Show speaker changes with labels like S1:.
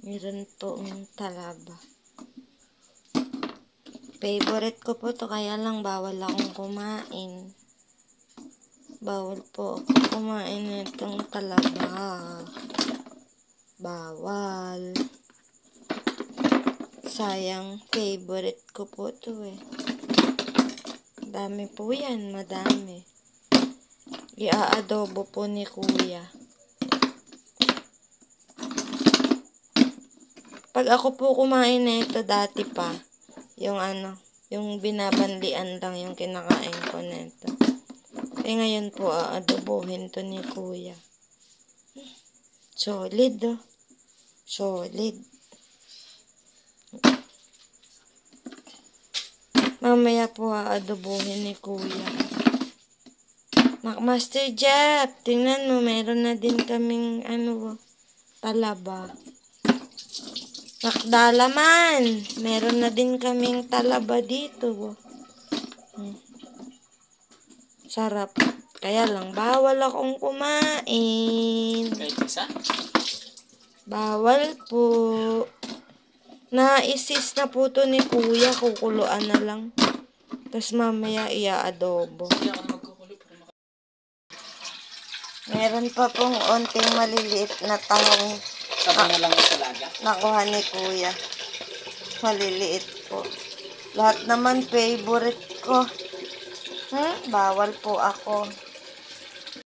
S1: Meron pong talaba. Favorite ko po to, kaya lang bawal akong kumain. Bawal po ako kumain nitong talaba. Bawal. Sayang, favorite ko po to eh. Dami po yan, madami. Ia-adobo po ni Kuya. Pag ako po kumain na ito dati pa, yung binabanlian lang yung kinakain ko nito. Eh ngayon po, aadobohin to ni Kuya. Solid, oh. Solid. Mamaya po aadobohin ni Kuya. Master Jeff, tingnan mo, meron na din kaming, talaba. Nakdalaman, meron na din kaming talaba dito. Sarap. Kaya lang, bawal akong kumain.
S2: Kahit isa?
S1: Bawal po. Naisis na po to ni Kuya, kukuluan na lang. Tapos mamaya ia-adobo. Meron pa pong onting maliliit na tahong
S2: Sabi na lang yung talaga.
S1: nakuha ni Kuya. Maliliit po. Lahat naman favorite ko. Bawal po ako.